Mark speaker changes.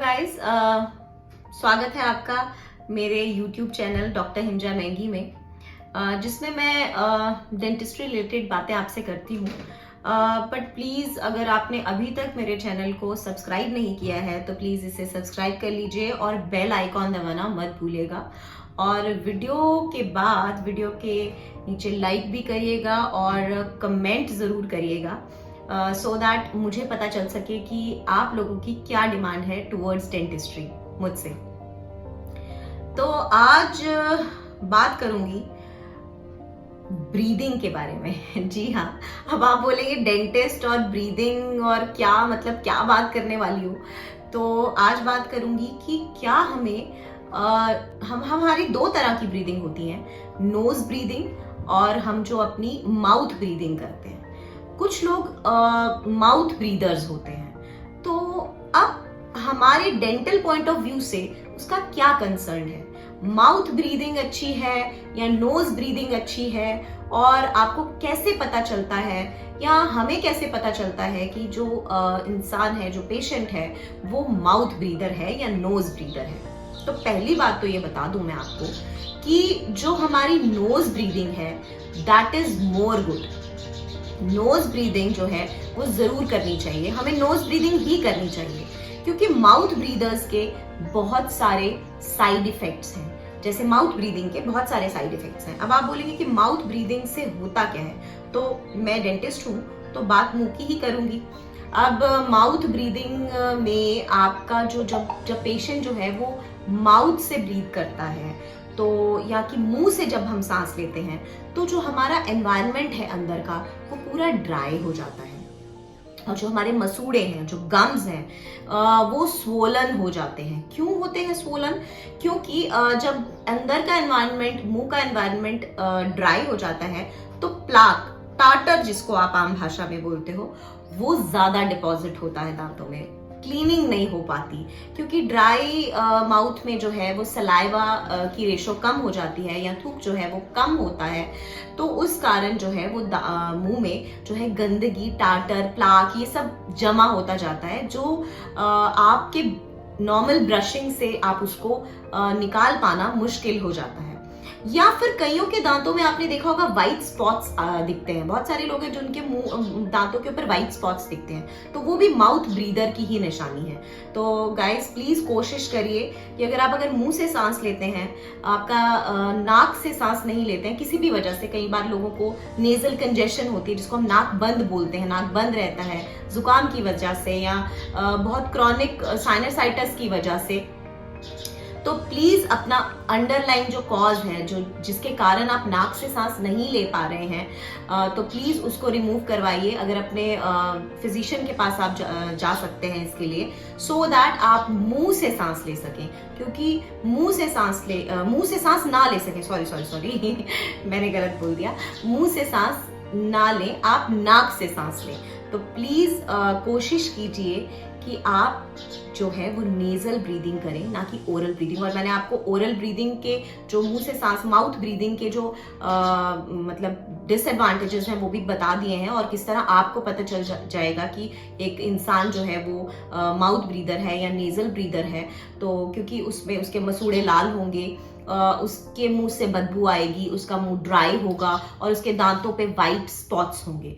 Speaker 1: Guys, स्वागत है आपका मेरे YouTube चैनल डॉक्टर हिंजा मेंगी में, जिसमें मैं डेंटिस्ट्री रिलेटेड बातें आपसे करती हूँ। बट प्लीज़ अगर आपने अभी तक मेरे चैनल को सब्सक्राइब नहीं किया है तो प्लीज़ इसे सब्सक्राइब कर लीजिए और बेल आइकॉन दबाना मत भूलिएगा। और वीडियो के नीचे लाइक भी करिएगा और कमेंट ज़रूर करिएगा, सो दैट मुझे पता चल सके कि आप लोगों की क्या डिमांड है टुवर्ड्स डेंटिस्ट्री मुझसे। तो आज बात करूंगी ब्रीदिंग के बारे में। जी हाँ, अब आप बोलेंगे डेंटिस्ट और ब्रीदिंग और क्या मतलब क्या बात करने वाली हूँ। तो आज बात करूंगी कि क्या हमारी दो तरह की ब्रीदिंग होती है, नोज ब्रीदिंग और हम जो अपनी माउथ ब्रीदिंग करते हैं। कुछ लोग माउथ ब्रीदर्स होते हैं। तो अब हमारे डेंटल पॉइंट ऑफ व्यू से उसका क्या कंसर्न है, माउथ ब्रीदिंग अच्छी है या नोज ब्रीदिंग अच्छी है, और आपको कैसे पता चलता है या हमें कैसे पता चलता है कि जो इंसान है, जो पेशेंट है, वो माउथ ब्रीदर है या नोज ब्रीदर है। तो पहली बात तो ये बता दूं मैं आपको कि जो हमारी नोज ब्रीदिंग है that is more good. Nose breathing जो है वो जरूर करनी चाहिए, हमें नोज ब्रीदिंग ही करनी चाहिए, क्योंकि माउथ ब्रीदर्स के बहुत सारे साइड इफेक्ट्स हैं। जैसे माउथ ब्रीदिंग के बहुत सारे साइड इफेक्ट्स हैं। अब आप बोलेंगे कि माउथ ब्रीदिंग से होता क्या है, तो मैं डेंटिस्ट हूँ तो बात मुंह की ही करूंगी। अब माउथ ब्रीदिंग में आपका जब पेशेंट जो है वो माउथ से ब्रीथ करता है, तो या कि मुंह से जब हम सांस लेते हैं, तो जो हमारा एनवायरनमेंट है अंदर का वो पूरा ड्राई हो जाता है, और जो हमारे मसूड़े हैं, जो गम्स हैं, वो स्वोलन हो जाते हैं। क्यों होते हैं स्वोलन? क्योंकि जब अंदर का एनवायरनमेंट, मुंह का एनवायरनमेंट ड्राई हो जाता है तो प्लाक, टाटर जिसको आप आम भाषा में बोलते हो, वो ज्यादा डिपॉजिट होता है दांतों में, क्लीनिंग नहीं हो पाती, क्योंकि ड्राई माउथ में जो है वो सलाइवा की रेशो कम हो जाती है या थूक जो है वो कम होता है। तो उस कारण जो है वो मुंह में जो है गंदगी, टाटर, प्लाक, ये सब जमा होता जाता है, जो आपके नॉर्मल ब्रशिंग से आप उसको निकाल पाना मुश्किल हो जाता है। या फिर कईयों के दांतों में आपने देखा होगा व्हाइट स्पॉट्स दिखते हैं। बहुत सारे लोग हैं जो उनके मुंह दांतों के ऊपर व्हाइट स्पॉट्स दिखते हैं, तो वो भी माउथ ब्रीदर की ही निशानी है। तो गाइस प्लीज कोशिश करिए कि अगर मुंह से सांस लेते हैं, आपका नाक से सांस नहीं लेते हैं किसी भी वजह से, कई बार लोगों को नेजल कंजेशन होती है जिसको हम नाक बंद बोलते हैं, नाक बंद रहता है जुकाम की वजह से या बहुत क्रॉनिक साइनसाइटिस की वजह से, तो प्लीज अपना अंडरलाइन जो कॉज है, जो जिसके कारण आप नाक से सांस नहीं ले पा रहे हैं, तो प्लीज उसको रिमूव करवाइए। अगर अपने फिजिशियन के पास आप जा सकते हैं इसके लिए, सो दैट आप मुंह से सांस ले सकें, क्योंकि मुंह से सांस ना ले सकें, सॉरी मैंने गलत बोल दिया, मुंह से सांस ना लें, आप नाक से सांस लें। तो प्लीज कोशिश कीजिए कि आप जो है वो नेजल ब्रीदिंग करें, ना कि ओरल ब्रीदिंग। और मैंने आपको ओरल ब्रीदिंग के जो मुंह से सांस, माउथ ब्रीदिंग के जो मतलब डिसएडवांटेजेस हैं वो भी बता दिए हैं, और किस तरह आपको पता चल जाएगा कि एक इंसान जो है वो माउथ ब्रीदर है या नेजल ब्रीदर है। तो क्योंकि उसमें उसके मसूड़े लाल होंगे, उसके मुंह से बदबू आएगी, उसका मुंह ड्राई होगा और उसके दांतों पे व्हाइट स्पॉट्स होंगे।